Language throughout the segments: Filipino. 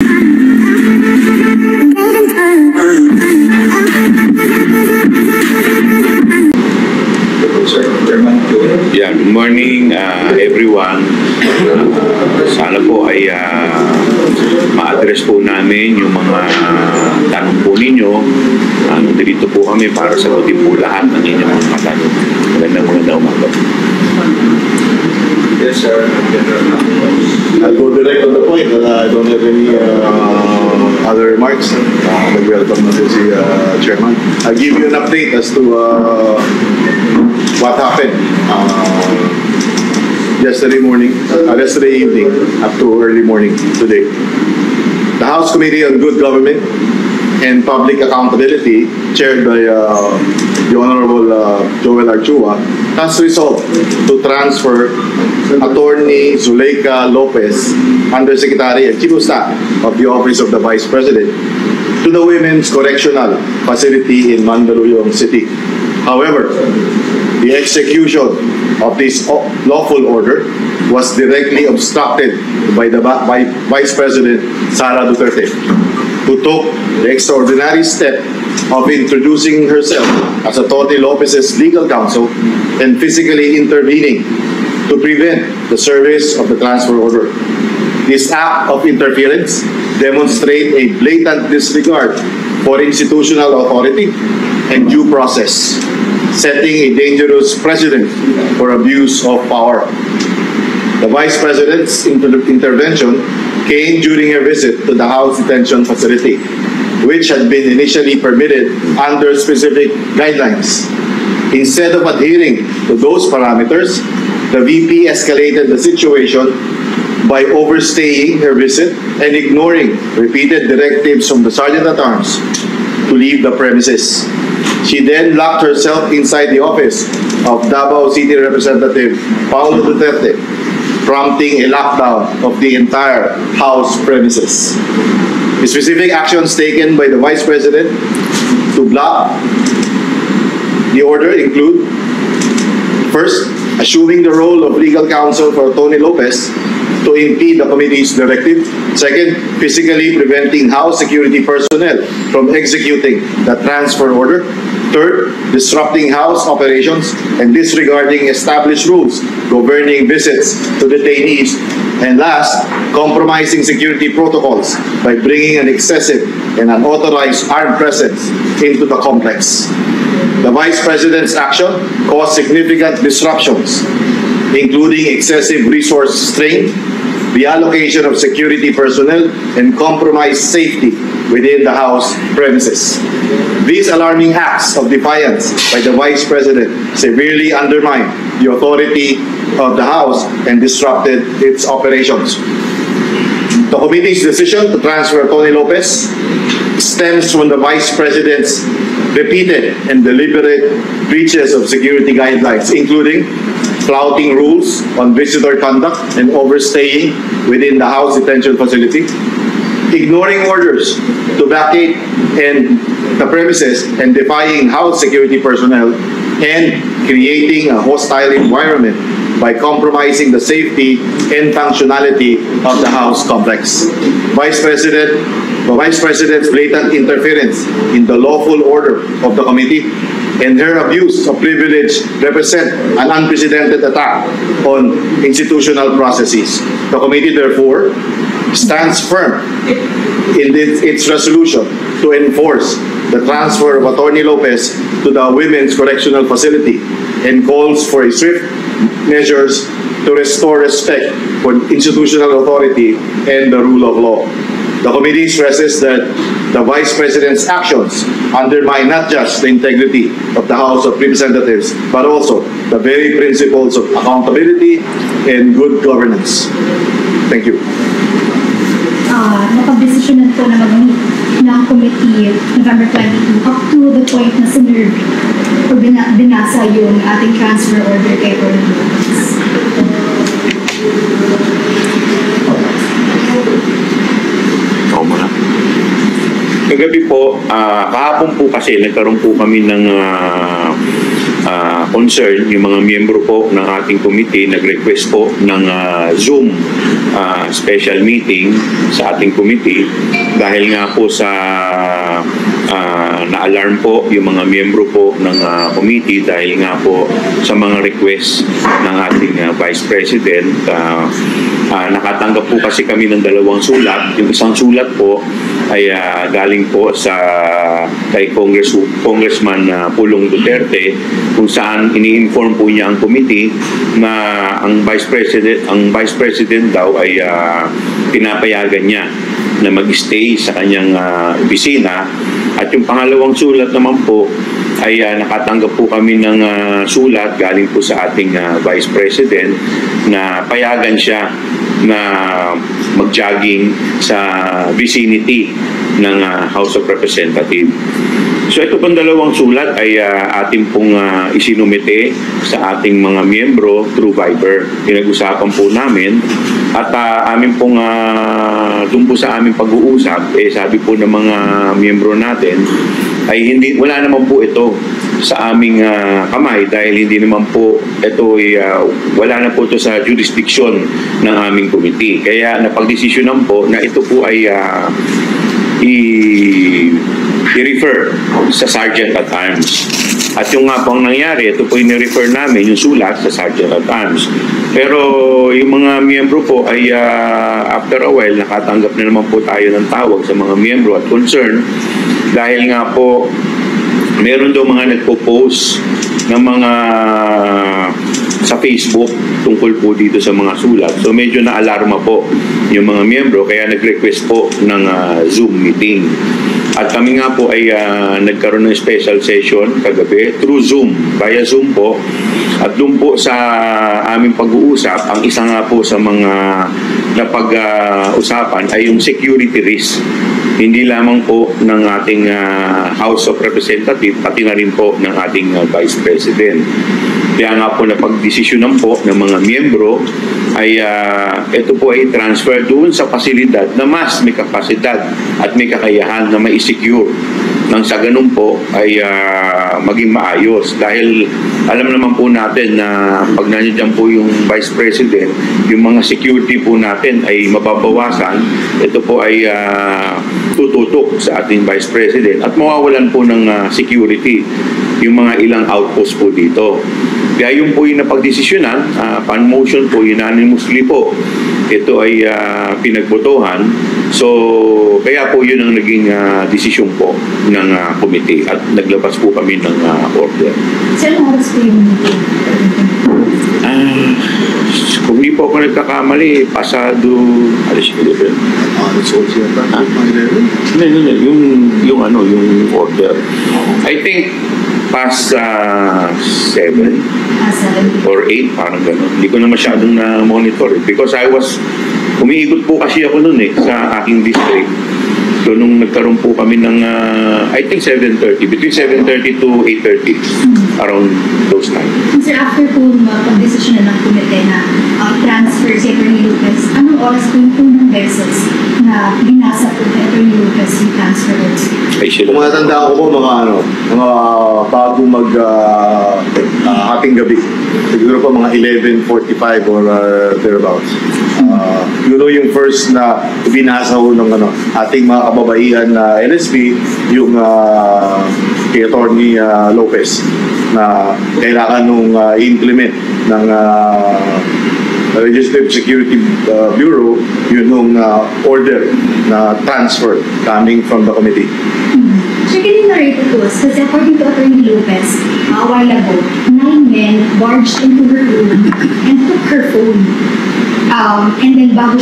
Yeah, good morning everyone. Sana po ay ma-address po namin yung mga tanong po ninyo. Nandito po kami para sagutin po lahat ng inyong mga tanong. Magandang umaga. Yes, sir. I'll go direct on the point. I don't have any other remarks. Welcome na po si Chairman. I'll give you an update as to what happened yesterday evening up to early morning today. The House Committee on Good Government and Public Accountability, chaired by the Honorable Joel Archua, has resolved to transfer Attorney Zuleika Lopez, Undersecretary and Chief of Staff of the Office of the Vice President, to the Women's Correctional Facility in Mandaluyong City. However, the execution of this lawful order was directly obstructed by Vice President Sara Duterte, who took the extraordinary step of introducing herself as Attorney Lopez's legal counsel and physically intervening to prevent the service of the transfer order. This act of interference demonstrates a blatant disregard for institutional authority and due process, setting a dangerous precedent for abuse of power. The Vice President's intervention came during a visit to the House Detention Facility, which had been initially permitted under specific guidelines. Instead of adhering to those parameters, the VP escalated the situation by overstaying her visit and ignoring repeated directives from the Sergeant-at-Arms to leave the premises. She then locked herself inside the office of Davao City Representative Paulo Duterte, prompting a lockdown of the entire House premises. The specific actions taken by the Vice President to block the order include: first, assuming the role of legal counsel for Tony Lopez to impede the committee's directive. Second, physically preventing House security personnel from executing the transfer order. Third, disrupting House operations and disregarding established rules governing visits to detainees. And last, compromising security protocols by bringing an excessive and unauthorized armed presence into the complex. The Vice President's action caused significant disruptions, including excessive resource strain, the allocation of security personnel, and compromised safety within the House premises. These alarming acts of defiance by the Vice President severely undermined the authority of the House and disrupted its operations. The committee's decision to transfer Tony Lopez stems from the Vice President's repeated and deliberate breaches of security guidelines, including flouting rules on visitor conduct and overstaying within the House detention facility, ignoring orders to vacate the premises and defying House security personnel, and creating a hostile environment by compromising the safety and functionality of the House complex. The Vice President's blatant interference in the lawful order of the committee and her abuse of privilege represent an unprecedented attack on institutional processes. The committee, therefore, stands firm in its resolution to enforce the transfer of Attorney Lopez to the Women's Correctional Facility and calls for swift measures to restore respect for institutional authority and the rule of law. The committee stresses that the Vice President's actions undermine not just the integrity of the House of Representatives, but also the very principles of accountability and good governance. Thank you. Napag-desisyonan po na mag-meet ng committee November 22 up to the point na sinerve o binasa yung ating transfer order kay Orlando. Kagabi po, kahapon po kasi nagkaroon po kami ng concern, yung mga miyembro po ng ating committee nag-request po ng Zoom special meeting sa ating committee dahil nga po sa na-alarm po yung mga miyembro po ng committee dahil nga po sa mga request ng ating Vice President. Nakatanggap po kasi kami ng 2 sulat. Yung isang sulat po ay galing po kay Congressman Pulong Duterte kung saan ini-inform po niya ang committee na ang Vice President daw ay pinapayagan niya na mag-stay sa kanyang opisina. At yung pangalawang sulat naman po ay nakatanggap po kami ng sulat galing po sa ating Vice President na payagan siya na mag-jogging sa vicinity ng House of Representatives. So ito pong 2 sulat ay ating pong isinumite sa ating mga miyembro through Viber. Pinag-usapan po namin at amin pong doon po sa aming pag-uusap, sabi po ng mga miyembro natin ay wala naman po ito sa aming kamay dahil hindi naman po ito wala na po ito sa jurisdiction ng aming committee. Kaya napag-desisyonan po na ito po ay i-refer sa Sergeant at Arms. At yung nga pong nangyari, ito po i-refer namin yung sulat sa Sergeant at Arms. Pero yung mga miyembro po ay after a while nakatanggap na naman po tayo ng tawag sa mga miyembro at concern dahil nga po meron daw mga nagpo-post ng mga sa Facebook tungkol po dito sa mga sulat. So medyo na-alarma po yung mga miyembro kaya nag-request po ng Zoom meeting. At kami nga po ay nagkaroon ng special session kagabi through Zoom, via Zoom po. At doon po sa aming pag-uusap, ang isa nga po sa mga napag-usapan ay yung security risk. Hindi lamang po ng ating House of Representatives, pati na rin po ng ating Vice President. Kaya nga po napag-desisyonan po ng mga miyembro ay ito po ay transfer doon sa pasilidad na mas may kapasidad at may kakayahan na mai-secure nang sa ganun po ay maging maayos. Dahil alam naman po natin na pag nandiyan po yung Vice President, yung mga security po natin ay mababawasan. Ito po ay tututok sa ating Vice President at mawawalan po ng security yung mga ilang outpost po dito. Kaya yun po yung napagdesisyonan, pan motion po, unanimously po. Ito ay pinagbotohan. So, kaya po yun ang naging desisyon po ng committee at naglabas po kami ng order. Saan oras po yung meeting? Kung hindi po ako nagkakamali, pasado, alas 11. It's also at 11. Yung order. I think past 7 or 8, parang gano'n. Hindi ko na masyadong na-monitor because umiikot po kasi ako noon sa aking district. So nung nagkaroon po kami ng I think 7:30, between 7:30 to 8:30, around those time. Sir, after po pag-desisyon na ng komite na transfer si Atty. Lucas, anong oras po yung unang beses na binasa po kay Atty. Lucas yung transfer orders? Kung matandaan ko po mga bago ating gabi. Siguro po mga 11:45 or thereabouts. Yun yung first na binasa ko ng ating mga kababaihan na LSP, yung kay Atty. Lopez na kailangan nung i-implement ng Legislative Security Bureau yung order na transfer coming from the committee. Sir, can you narrate it to us? Kasi according to Atty. Lopez, a while ago, 9 men barged into her room and took her phone. And then bago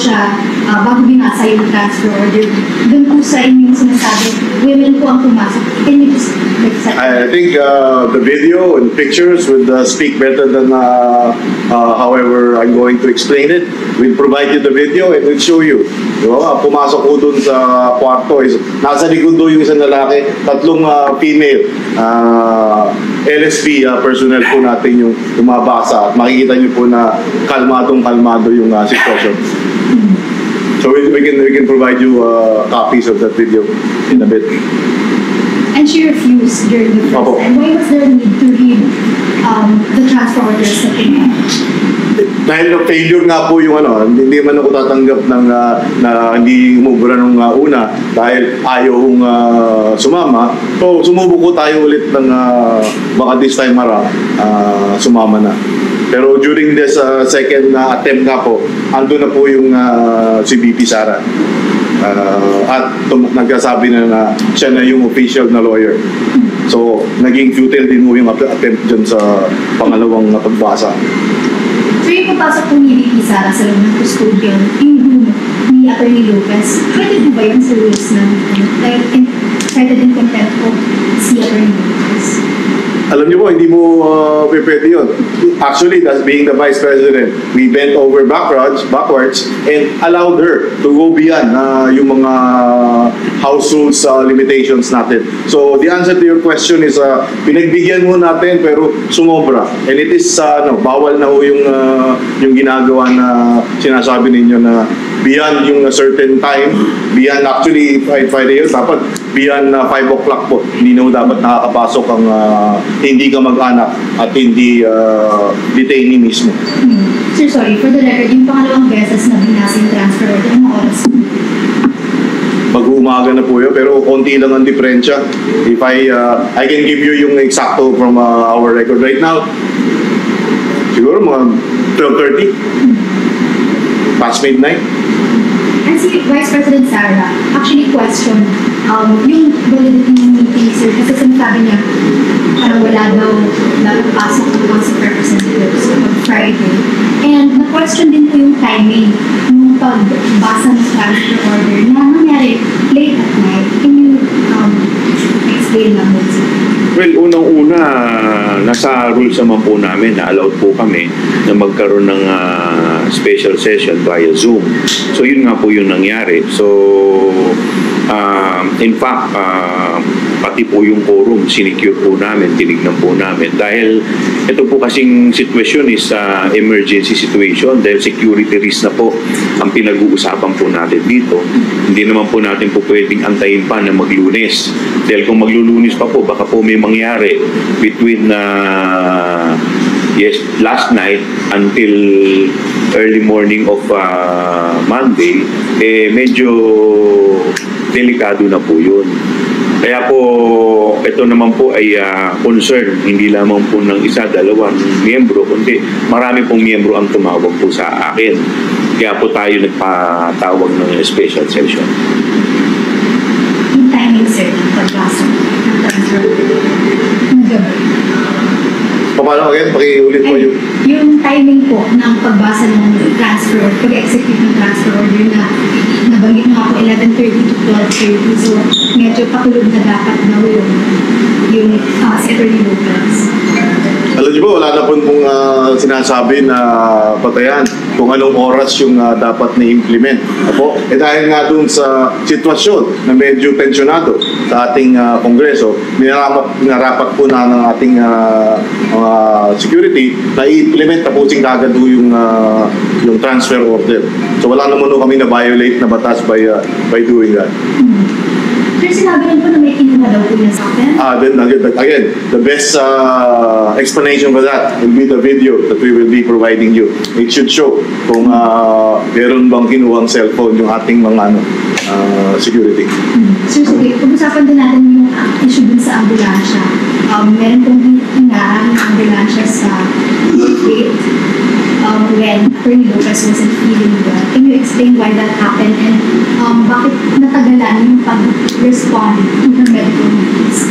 binasa yung transfer order, doon po sa inyong sinasabi, women po ang pumasok. Can you just I think the video and pictures would speak better than however I'm going to explain it. We'll provide you the video and we'll show you. Diba? Pumasok ko dun sa kwarto. Nasa likod doon yung isang lalaki, 3 female LSP personnel po natin yung lumabasa at makikita niyo po na kalmadong-kalmado yung sitwasyon. So we can provide you copies of that video in a bit. And she refused during the first Opo. time. Why was there a need to read the transfer orders sa tingin? Dahil failure nga po yung hindi man ako tatanggap ng na hindi umubra nung una dahil ayaw sumama. So sumubok ko tayo ulit ng baka this time sumama na. Pero during this second attempt nga po, ando na po yung si BP Sara. At nagkasabi na siya na yung official na lawyer. So naging futile din po yung attempt dyan sa pangalawang pagbasa. So yung papasok po ni VP Sara sa loob ng custodian, yung room ni Atty. Lopez, pwede po ba yun sa rules ng cited in contempt po si Atty. Lopez? Alam niyo po, hindi mo pwede yun. Actually, as being the Vice President, we bent over backwards and allowed her to go beyond yung mga house rules limitations natin. So, the answer to your question is, pinagbigyan mo natin pero sumobra. And it is, bawal na ho yung ginagawa na sinasabi ninyo na beyond yung certain time, beyond actually Friday yun, dapat beyond 5 o'clock po. Hindi na dapat nakakapasok ang hindi ka mag-anak at hindi detainee mismo. Sir, sorry, for the record, yung pangalawang beses na binasa yung transfer order, anong oras? Mag-uumaga na po yun, pero konti lang ang diferensya. If I can give you yung exacto from our record right now, siguro mga 12:30, past midnight. And si Vice President Sara actually questioned yung validity ng meeting, sir, kasi sinasabi niya parang wala daw napapasok ng House of Representatives on Friday. And na-question din po yung timing ng pagbasa ng transfer order na nangyari late at night. Can you explain lang mo, sir? Well, unang-una, nasa rules naman po namin na allowed po kami na magkaroon ng special session via Zoom. So, yun nga po yung nangyari. So, in fact, pati po yung quorum, sinecure po namin, tinignan po namin. Dahil ito po kasing sitwasyon is emergency situation dahil security risk na po ang pinag-uusapan po natin dito. Hindi naman po natin po pwedeng antayin pa na mag-Lunes. Dahil kung mag-Lunes pa po, baka po may mangyari between last night until early morning of Monday, medyo delikado na po yun. Kaya po, ito naman po ay concern, hindi lamang po ng isa, dalawang miyembro, kundi marami pong miyembro ang tumawag po sa akin. Kaya po tayo nagpatawag ng special session. Yung timing, sir, ng pagbasa ng transfer order. Paano again? Pakiulit mo yung... Yung timing po ng pagbasa ng transfer order, pag-execute ng transfer order na nabanggit nga po 11:30 to 12:30. So, medyo pakulog na dapat na yung si Atty. Lopez. Alam niyo po, wala na po pong sinasabi na patayan kung anong oras yung dapat na-implement. Apo, dahil nga dun sa sitwasyon na medyo tensionado sa ating Kongreso, minarapat po na ng ating security na i-implement tapusin kagad yung transfer order. So wala naman po kami na-violate na batas by doing that. Sir, sinabi rin po na may kinuha daw po niya sa akin? Then again, the best explanation for that will be the video that we will be providing you. It should show kung meron bang kinuhang cellphone yung ating mga security. Sir, sige, pag-usapan din natin yung issue dun sa ambulansya. Meron pong hinahan ng ambulansya sa gate when Atty. Lopez wasn't feeling well. Can you explain why that happened and bakit natagalan yung pag-respond to her medical needs?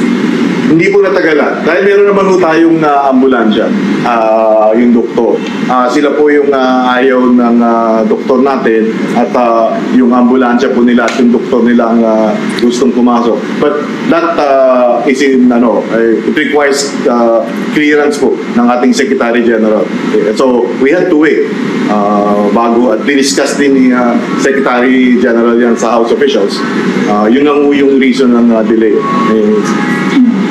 Hindi po natagalan. Dahil meron naman po tayong ambulansya, yung doktor. Sila po yung ayaw ng doktor natin at yung ambulansya po nila at yung doktor nila ang gustong pumasok. But that is in, it requires clearance po ng ating Secretary General. So, we had to wait bago at discuss din ni Secretary General yan sa House officials. Yun ang yung reason ng delay.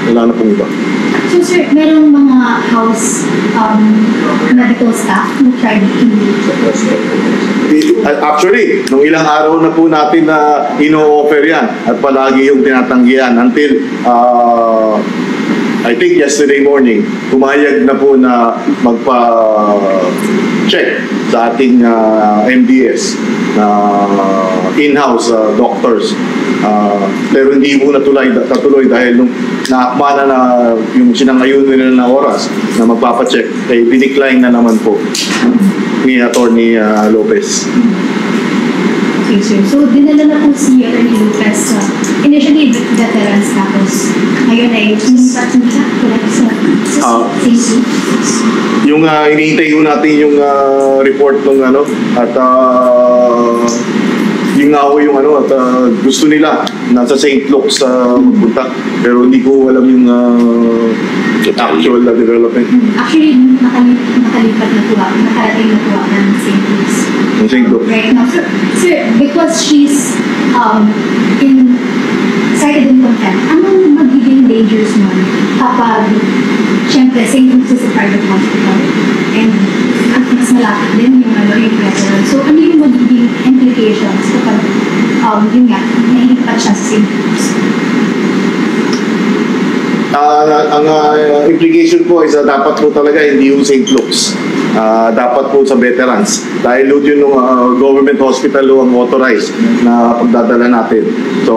Wala na pong iba. So sir, merong mga house medical staff who tried to Actually, nung ilang araw na po natin na ino-offer yan at palagi yung tinatanggihan until I think yesterday morning, pumayag na po na magpa-check sa ating MDS na in-house doctors. Pero hindi po natuloy dahil nung naakma na yung sinangayon nila na oras na magpapacheck, ay dinecline na naman po ni Atty. Lopez. Okay, sir. So, dinala na po si Atty. Lopez initially veterans tapos ngayon ay lumipat nila correct sa safety. Yung hinihintay ko natin yung report ng at yung nga ho yung at gusto nila nasa St. Luke's magpunta pero hindi ko alam yung actual development. Actually, nakalipat na po ako, nakarating na po ako ng St. Luke's. St. Luke's. Right now, sir, because she's cited in contempt, anong magiging dangers mo kapag syempre, St. Luke's is a private hospital and mas malapit din yung veteran. So, ano yung magiging implications kapag yun nga, nailipat siya sa St. Luke's? Ang implication po is dapat po talaga hindi yung St. Luke's. Dapat po sa veterans. Dahil yun yung government hospital ang authorized na pagdadala natin. So,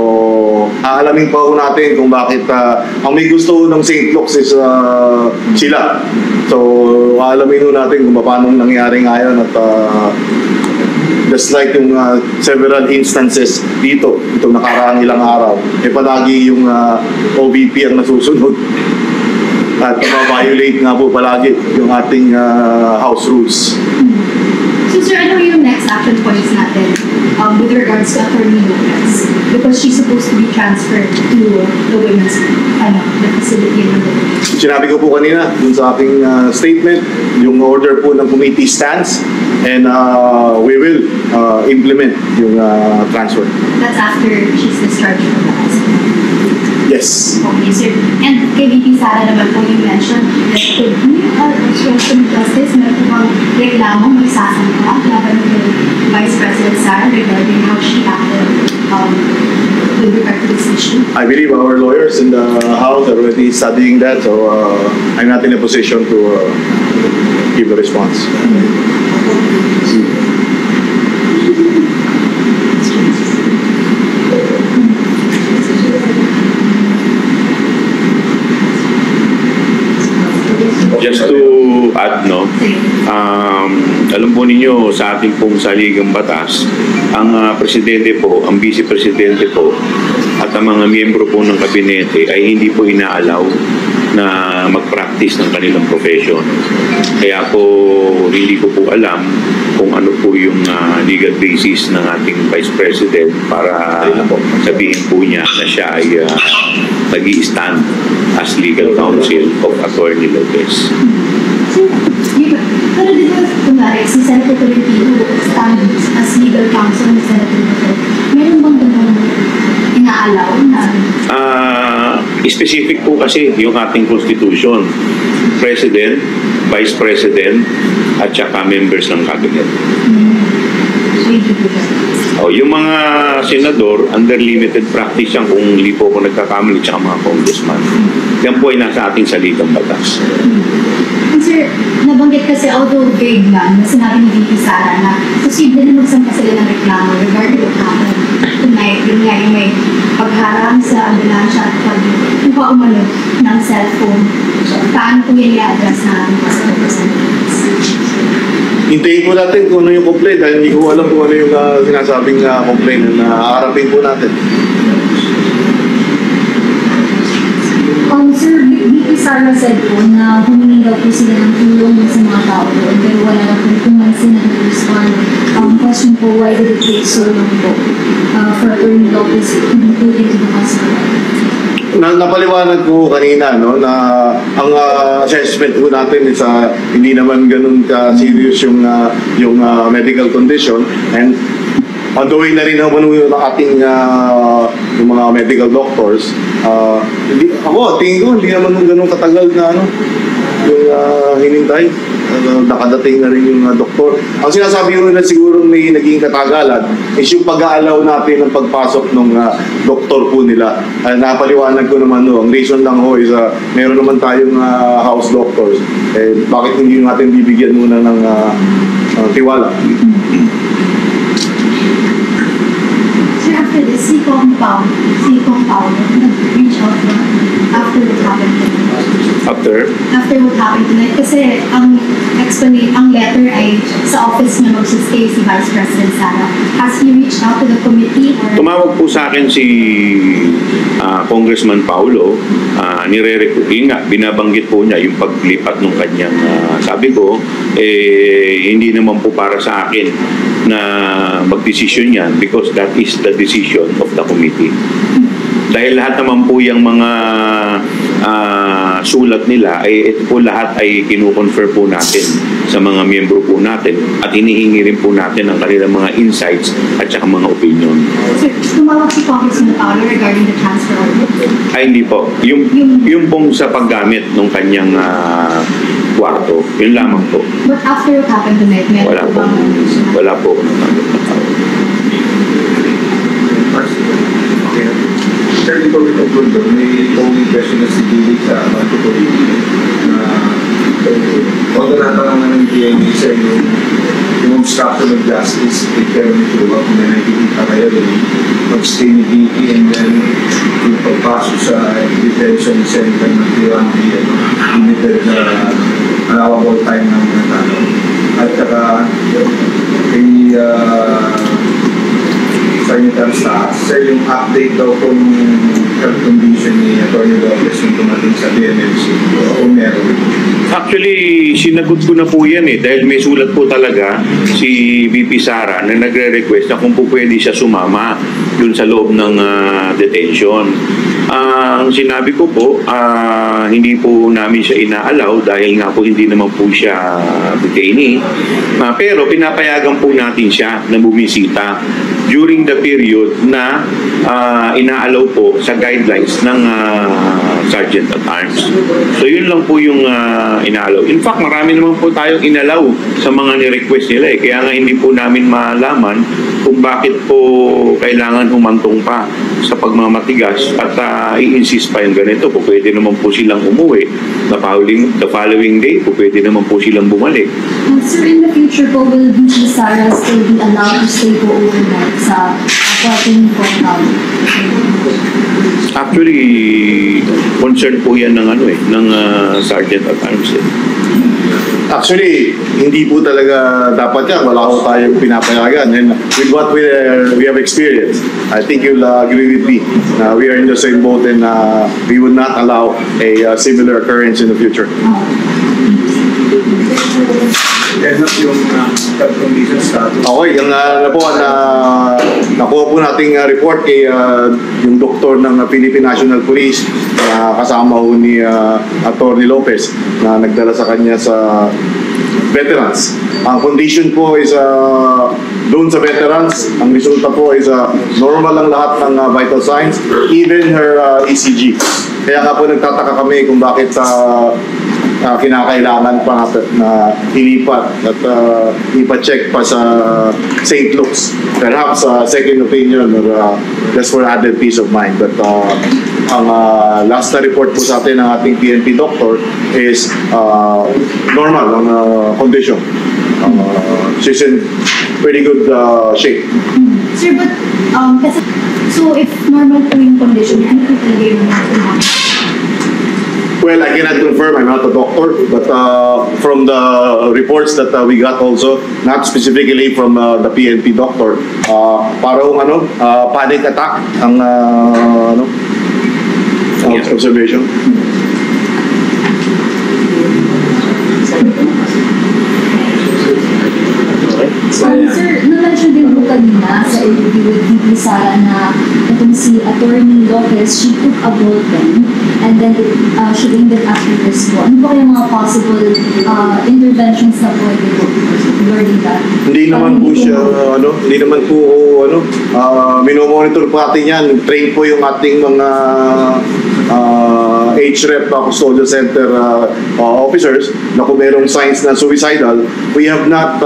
aalamin pa po natin kung bakit ang may gusto ng St. Luke's is sila. So, aalamin po natin kung paano nangyari ngayon at just like yung several instances dito, itong nakaraang ilang araw, palagi yung OVP ang nasusunod. At violate nga po palagi yung ating house rules. So sir, ano yung next action points natin with regards to Atty. Lopez? Because she's supposed to be transferred to the women's the facility in the Sinabi ko po kanina dun sa aking statement, yung order po ng committee stands and we will implement yung transfer. That's after she's discharged from the hospital. Yes. Okay, sir. And kay VP Sara naman po yung mention that could be obstruction of justice, meron po bang reklamo may sasangka laban kay Vice President Sara regarding how she acted with regard to this issue? I believe our lawyers in the House are already studying that, so I'm not in a position to give a response. Just to add, alam po ninyo sa ating pong saligang batas, ang presidente po, ang vice-presidente po, at ang mga miyembro po ng kabinete ay hindi po inaalaw na mag-practice ng kanilang profession. Kaya po, hindi ko po alam kung ano po yung legal basis ng ating Vice President para sabihin po niya na siya ay nag-i-stand as legal counsel of Atty. Lopez. Pero di ba, kunwari, si Senator Tolentino stands as legal counsel ni Senator Lopez, meron bang ganun inaalaw na? Specific po kasi yung ating Constitution. President, Vice President, at saka members ng Cabinet. Yung mga senador, under limited practice yan kung hindi po ako nagkakamali, tsaka mga congressman. Yan po ay nasa ating saligang batas. Sir, nabanggit kasi although vague lang na sinabi ni VP Sara na posible na magsampa sila ng reklamo regarding what happened tonight. Yun nga yung may pagharang sa ambulansya at pag umano ng cellphone. Paano po yan i-address na Hintayin po natin kung ano yung complaint dahil hindi ko alam kung ano yung sinasabing complaint na haharapin po natin. Sir, VP Sara said po na humingi daw po sila ng tulong sa mga tao doon pero wala na po kung man sila nag-respond. Question po, why did it take so long po for Atty. Lopez to be put into the hospital? Napaliwanag ko kanina na ang assessment ko natin is hindi naman ganun ka-serious yung medical condition and on the way na rin naman yung ating yung mga mga medical doctors. Tingin ko, hindi naman ganun katagal na yung hinintay. Nakadating na rin yung doktor. Ang sinasabi ko nila siguro may naging katagalan is yung pag-aalaw natin ng pagpasok ng doktor po nila. Napaliwanag ko naman ang reason lang is meron naman tayong house doctors. Bakit hindi natin bibigyan muna ng tiwala? Sir, after this, si Kong Pao, nag-reach out na after what happened tonight. After what happened tonight, kasi ang letter ay sa office niya mag-stay si Vice President Sara. Has he reached out to the committee? Or? Tumawag po sa akin si Congressman Paulo, binabanggit po niya yung paglipat ng kanyang, sabi ko, hindi naman po para sa akin na magdesisyon yan because that is the decision of the committee. Dahil lahat naman po yung mga sulat nila, ito po lahat ay kinukonfirm po natin sa mga miyembro po natin at hinihingi rin po natin ang kanilang mga insights at saka mga opinion. Sir, tumawag si Congressman Paolo regarding the transfer order? Ay, hindi po. Yung pong sa paggamit ng kanyang kwarto, yun lamang po. But after what happened tonight, meron po bang? Wala po. Sir, before we conclude, may only question na si Billy sa Mantutuloy na although natanong ng PNP sir yung obstruction of justice, take care of the kung may nakikita kayo din mag-stay ni Billy and then yung pagpasok sa detention center ng Tiwandi limited na allowable time ng mga tanong at saka kay Senator Staff, sir, yung update daw kung health condition ni Atty. Lopez yung tumating sa DNLC o meron. Actually, sinagot ko na po yan dahil may sulat po talaga si VP Sara na nagre-request na kung po pwede siya sumama dun sa loob ng detention. Ang sinabi ko po, hindi po namin siya inaalaw dahil nga po hindi naman po siya detainee. Pero pinapayagan po natin siya na bumisita during the period na inaalaw po sa guidelines ng Sergeant at Arms. So yun lang po yung inaalaw. In fact, marami naman po tayong inalaw sa mga ni-request nila Kaya nga hindi po namin malaman kung bakit po kailangan humantong pa sa pagmamatigas at i-insist pa yung ganito. Po pwede naman po silang umuwi. The following day po pwede naman po silang bumalik. Sir, in the future po, will VP Sara still be allowed to stay po overnight sa ating compound? Actually, concern po yan ng ng Sergeant at Arms. Actually, hindi po talaga dapat yan. Wala ko tayong pinapayagan. And with what we have experienced, I think you'll agree with me na we are in the same boat and we would not allow a similar occurrence in the future. Yan na yung health condition status. Okay, yung nakuha po nating report kay yung doktor ng Philippine National Police na kasama ho ni Atty. Lopez na nagdala sa kanya sa veterans. Ang condition po is doon sa veterans, ang resulta po is normal lang lahat ng vital signs, even her ECG. Kaya nga po nagtataka kami kung bakit kinakailangan pa na ilipat at ipa-check pa sa St. Luke's. Perhaps second opinion or just for added peace of mind. But ang last na report po sa atin ng ating PNP doctor is normal ang condition. She's in pretty good shape. Sir, but kasi, so if normal po yung condition, ano po talaga yung mga? Well, I cannot confirm. I'm not a doctor, but from the reports that we got also, not specifically from the PNP doctor, parang panic attack ang observation. Sir, na-mention din po kanina sa interview with VP Sara na itong si Attorney Lopez, she took a ball pen and then she aimed it at the wrist po. Ano po kaya mga possible interventions na pwede po regarding that? Hindi naman po siya, hindi naman po, minomonitor po natin yan. Train po yung ating mga HREP, Custodial Center officers na kung merong signs na suicidal, we have not,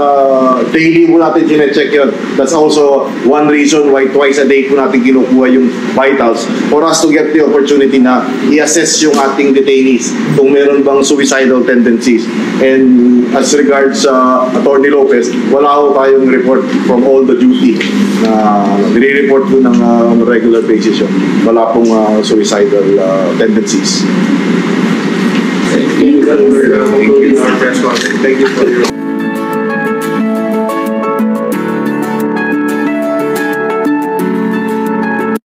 daily po natin chinecheck yun. That's also one reason why twice a day po natin kinukuha yung vitals for us to get the opportunity na i-assess yung ating detainees kung meron bang suicidal tendencies. And as regards Attorney Lopez, wala ko tayong report from all the duty na nire-report po ng on a regular basis yun. Wala pong suicidal tendencies. Thank you for your press conference. Thank you for your